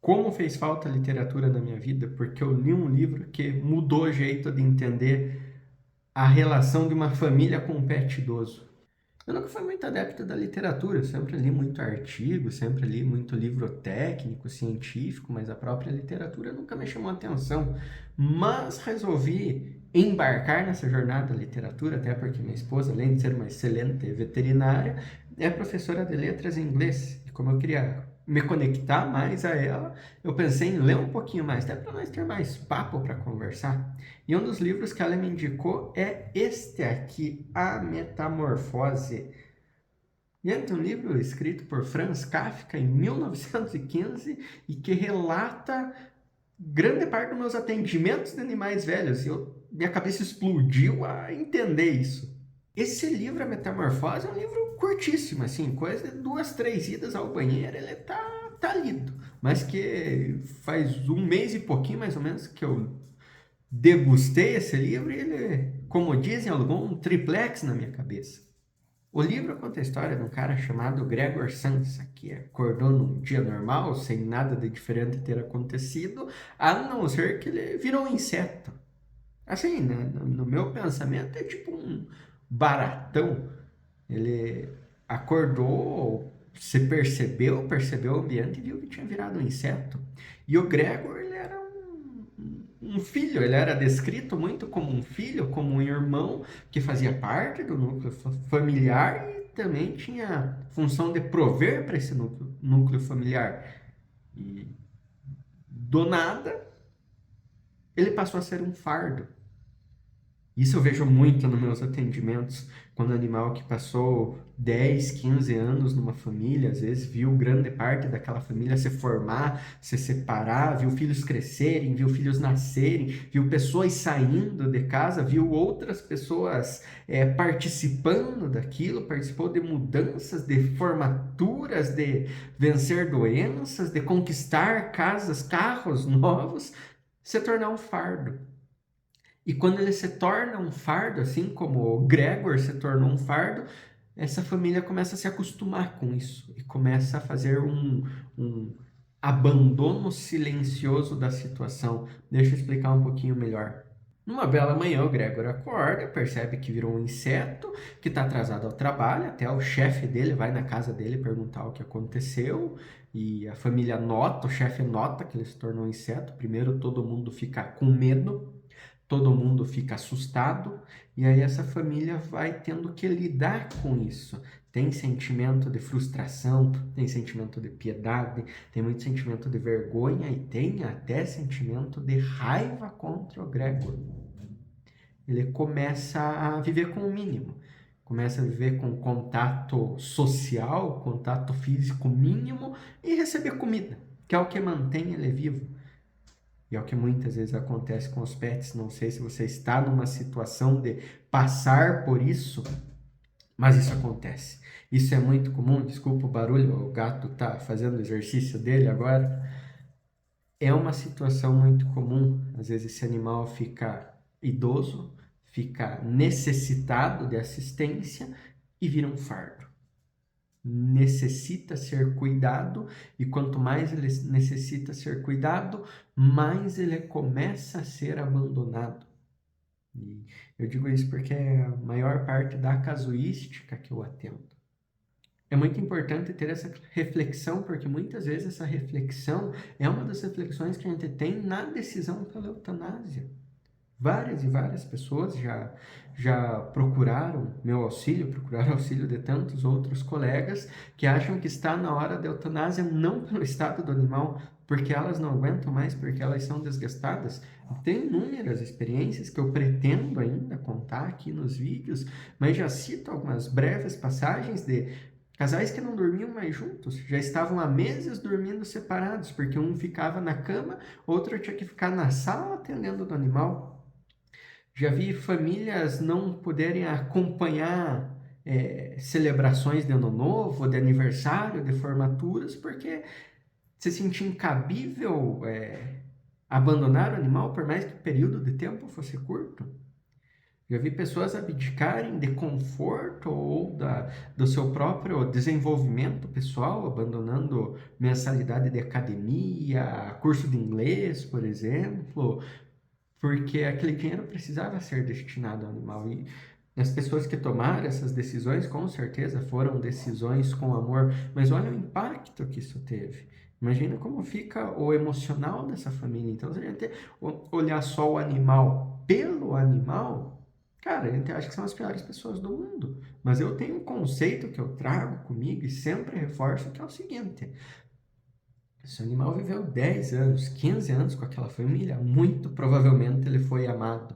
como fez falta a literatura na minha vida, porque eu li um livro que mudou o jeito de entender a relação de uma família com um pet idoso. Eu nunca fui muito adepto da literatura, eu sempre li muito artigo, sempre li muito livro técnico, científico, mas a própria literatura nunca me chamou a atenção. Mas resolvi embarcar nessa jornada da literatura, até porque minha esposa, além de ser uma excelente veterinária, é professora de letras em inglês. E como eu queria me conectar mais a ela, eu pensei em ler um pouquinho mais, até para nós ter mais papo para conversar. E um dos livros que ela me indicou é este aqui, A Metamorfose. E é um livro escrito por Franz Kafka em 1915 e que relata grande parte dos meus atendimentos de animais velhos. E minha cabeça explodiu a entender isso. Esse livro, A Metamorfose, é um livro curtíssimo, assim, coisa de 2, 3 idas ao banheiro, ele tá lido. Mas que faz um mês e pouquinho, mais ou menos, que eu degustei esse livro e ele, como dizem, alugou um triplex na minha cabeça. O livro conta a história de um cara chamado Gregor Samsa, que acordou num dia normal, sem nada de diferente ter acontecido, a não ser que ele virou um inseto. Assim, né, no meu pensamento, é tipo um baratão. Ele acordou, se percebeu o ambiente e viu que tinha virado um inseto. E o Gregor, ele era um filho, ele era descrito muito como um filho, como um irmão que fazia parte do núcleo familiar e também tinha função de prover para esse núcleo familiar. E do nada, ele passou a ser um fardo. Isso eu vejo muito nos meus atendimentos, quando o animal que passou 10, 15 anos numa família, às vezes viu grande parte daquela família se formar, se separar, viu filhos crescerem, viu filhos nascerem, viu pessoas saindo de casa, viu outras pessoas participando daquilo, participou de mudanças, de formaturas, de vencer doenças, de conquistar casas, carros novos, se tornar um fardo. E quando ele se torna um fardo, assim como o Gregor se tornou um fardo, essa família começa a se acostumar com isso e começa a fazer um abandono silencioso da situação. Deixa eu explicar um pouquinho melhor. Numa bela manhã, o Gregor acorda, percebe que virou um inseto, que está atrasado ao trabalho, até o chefe dele vai na casa dele perguntar o que aconteceu, e a família nota, o chefe nota que ele se tornou um inseto. Primeiro todo mundo fica com medo, todo mundo fica assustado, e aí essa família vai tendo que lidar com isso. Tem sentimento de frustração, tem sentimento de piedade, tem muito sentimento de vergonha e tem até sentimento de raiva contra o Gregor. Ele começa a viver com o mínimo, começa a viver com contato social, contato físico mínimo e receber comida, que é o que mantém ele vivo. E é o que muitas vezes acontece com os pets. Não sei se você está numa situação de passar por isso, mas isso acontece. Isso é muito comum. Desculpa o barulho, o gato está fazendo o exercício dele agora. É uma situação muito comum. Às vezes esse animal fica idoso, fica necessitado de assistência e vira um fardo. Necessita ser cuidado, e quanto mais ele necessita ser cuidado, mais ele começa a ser abandonado. E eu digo isso porque é a maior parte da casuística que eu atendo. É muito importante ter essa reflexão, porque muitas vezes essa reflexão é uma das reflexões que a gente tem na decisão pela eutanásia. Várias e várias pessoas já procuraram meu auxílio, procuraram auxílio de tantos outros colegas que acham que está na hora da eutanásia, não pelo estado do animal, porque elas não aguentam mais, porque elas são desgastadas. Tem inúmeras experiências que eu pretendo ainda contar aqui nos vídeos, mas já cito algumas breves passagens de casais que não dormiam mais juntos, já estavam há meses dormindo separados, porque um ficava na cama, outro tinha que ficar na sala atendendo do animal. Já vi famílias não poderem acompanhar celebrações de ano novo, de aniversário, de formaturas, porque se sentia incabível abandonar o animal por mais que o período de tempo fosse curto. Já vi pessoas abdicarem de conforto ou do seu próprio desenvolvimento pessoal, abandonando mensalidade de academia, curso de inglês, por exemplo, porque aquele dinheiro precisava ser destinado ao animal. E as pessoas que tomaram essas decisões, com certeza, foram decisões com amor, mas olha o impacto que isso teve. Imagina como fica o emocional dessa família. Então, se a gente olhar só o animal pelo animal, cara, a gente acha que são as piores pessoas do mundo. Mas eu tenho um conceito que eu trago comigo e sempre reforço, que é o seguinte: se o animal viveu 10 anos, 15 anos com aquela família, muito provavelmente ele foi amado.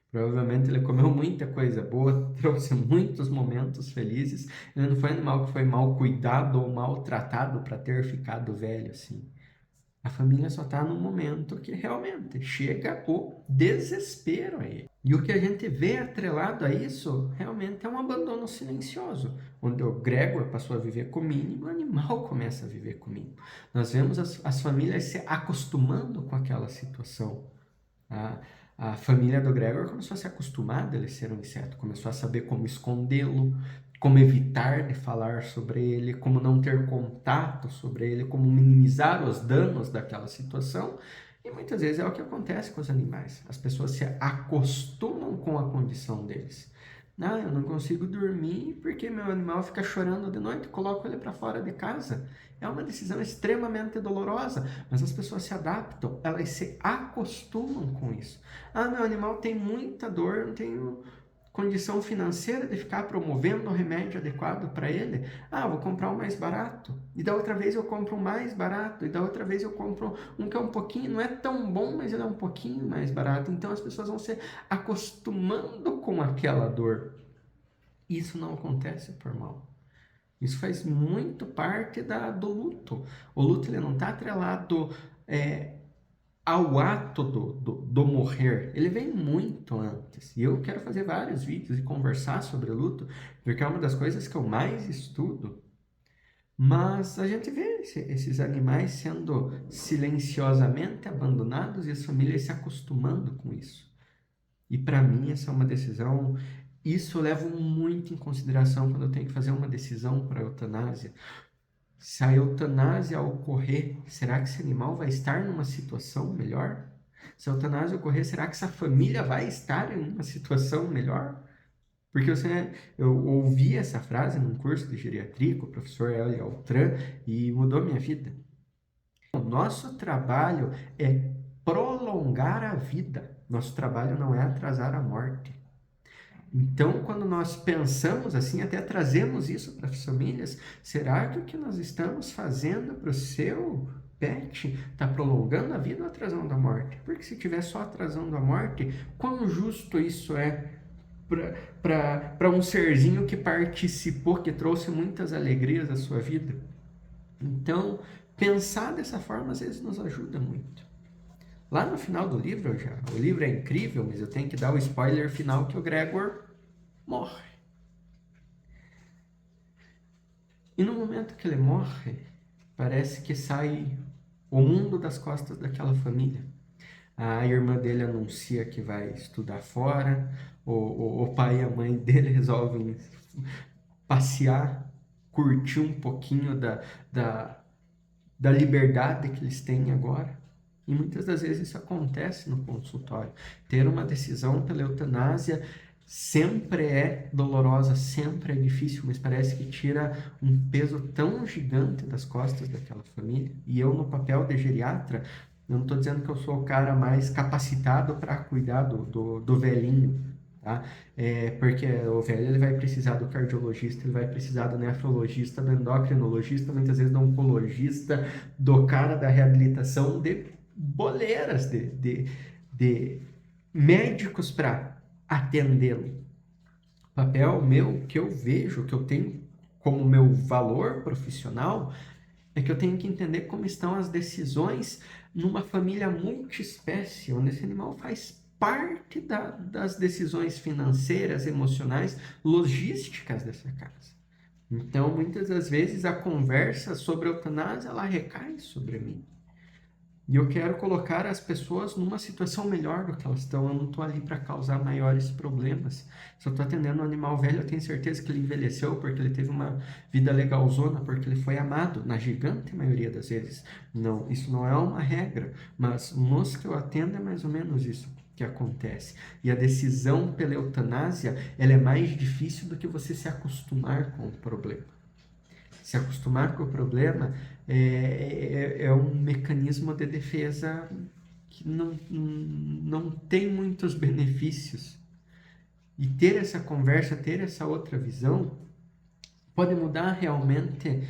Provavelmente ele comeu muita coisa boa, trouxe muitos momentos felizes. Ele não foi um animal que foi mal cuidado ou maltratado para ter ficado velho assim. A família só está no momento que realmente chega o desespero aí. E o que a gente vê atrelado a isso realmente é um abandono silencioso, onde o Gregor passou a viver com o mínimo, o animal começa a viver com o mínimo. Nós vemos as famílias se acostumando com aquela situação. A família do Gregor começou a se acostumar dele ser um inseto, começou a saber como escondê-lo, como evitar de falar sobre ele, como não ter contato sobre ele, como minimizar os danos daquela situação. E muitas vezes é o que acontece com os animais. As pessoas se acostumam com a condição deles. Não, eu não consigo dormir porque meu animal fica chorando de noite, coloco ele para fora de casa. É uma decisão extremamente dolorosa, mas as pessoas se adaptam, elas se acostumam com isso. Ah, meu animal tem muita dor, não tenho condição financeira de ficar promovendo o remédio adequado para ele. Ah, vou comprar o mais barato. E da outra vez eu compro um mais barato. E da outra vez eu compro um que é um pouquinho, não é tão bom, mas ele é um pouquinho mais barato. Então as pessoas vão se acostumando com aquela dor. Isso não acontece por mal. Isso faz muito parte do luto. O luto ele não está atrelado ao ato do morrer. Ele vem muito antes. E eu quero fazer vários vídeos e conversar sobre luto, porque é uma das coisas que eu mais estudo. Mas a gente vê esses animais sendo silenciosamente abandonados e as famílias se acostumando com isso. E para mim essa é uma decisão, isso eu levo muito em consideração quando eu tenho que fazer uma decisão para a eutanásia. Se a eutanásia ocorrer, será que esse animal vai estar numa situação melhor? Se a eutanásia ocorrer, será que essa família vai estar em uma situação melhor? Porque eu ouvi essa frase num curso de geriatria com o professor Hélio Altran e mudou minha vida. O nosso trabalho é prolongar a vida. Nosso trabalho não é atrasar a morte. Então, quando nós pensamos assim, até trazemos isso para as famílias, será que o que nós estamos fazendo para o seu pet está prolongando a vida ou atrasando a morte? Porque se estiver só atrasando a morte, quão justo isso é para um serzinho que participou, que trouxe muitas alegrias à sua vida? Então, pensar dessa forma às vezes nos ajuda muito. Lá no final do livro, o livro é incrível, mas eu tenho que dar o spoiler final que o Gregor morre. E no momento que ele morre, parece que sai o mundo das costas daquela família. A irmã dele anuncia que vai estudar fora, o pai e a mãe dele resolvem passear, curtir um pouquinho da liberdade que eles têm agora. E muitas das vezes isso acontece no consultório. Ter uma decisão pela eutanásia sempre é dolorosa, sempre é difícil, mas parece que tira um peso tão gigante das costas daquela família. E eu, no papel de geriatra, eu não estou dizendo que eu sou o cara mais capacitado para cuidar do velhinho, tá? Porque o velho ele vai precisar do cardiologista, ele vai precisar do nefrologista, do endocrinologista, muitas vezes do oncologista, do cara da reabilitação, de boleiras, de médicos para atendê-lo. O papel meu, que eu vejo, que eu tenho como meu valor profissional, é que eu tenho que entender como estão as decisões numa família multiespécie, onde esse animal faz parte das decisões financeiras, emocionais, logísticas dessa casa. Então, muitas das vezes, a conversa sobre a eutanásia, ela recai sobre mim. E eu quero colocar as pessoas numa situação melhor do que elas estão. Eu não estou ali para causar maiores problemas. Se eu estou atendendo um animal velho, eu tenho certeza que ele envelheceu porque ele teve uma vida legalzona, porque ele foi amado, na gigante maioria das vezes. Não, isso não é uma regra, mas nos que eu atendo é mais ou menos isso que acontece. E a decisão pela eutanásia, ela é mais difícil do que você se acostumar com o problema. Se acostumar com o problema é um mecanismo de defesa que não tem muitos benefícios. E ter essa conversa, ter essa outra visão, pode mudar realmente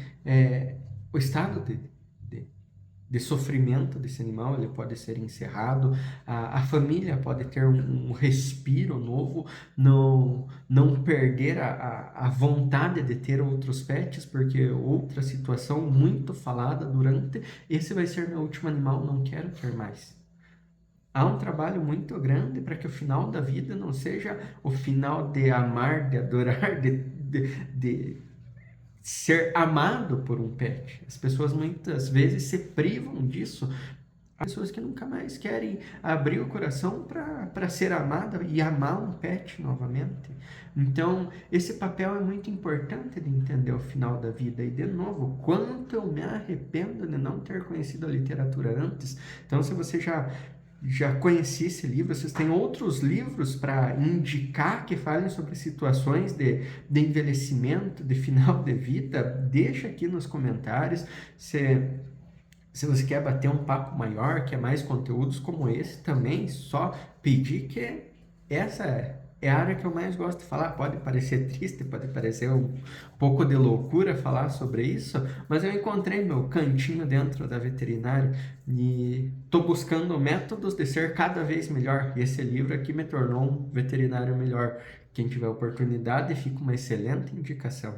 o estado de sofrimento desse animal. Ele pode ser encerrado, a família pode ter um respiro novo, não perder a vontade de ter outros pets, porque outra situação muito falada durante, esse vai ser meu último animal, não quero ter mais. Há um trabalho muito grande para que o final da vida não seja o final de amar, de adorar, de ser amado por um pet. As pessoas muitas vezes se privam disso. Há pessoas que nunca mais querem abrir o coração para ser amada e amar um pet novamente. Então, esse papel é muito importante de entender o final da vida. E, de novo, quanto eu me arrependo de não ter conhecido a literatura antes. Então, se você já conheci esse livro, vocês têm outros livros para indicar que falem sobre situações de envelhecimento, de final de vida, deixa aqui nos comentários. Se você quer bater um papo maior, quer mais conteúdos como esse também, só pedir que essa é a área que eu mais gosto de falar. Pode parecer triste, pode parecer um pouco de loucura falar sobre isso, mas eu encontrei meu cantinho dentro da veterinária e estou buscando métodos de ser cada vez melhor. E esse livro aqui me tornou um veterinário melhor. Quem tiver oportunidade, fica uma excelente indicação.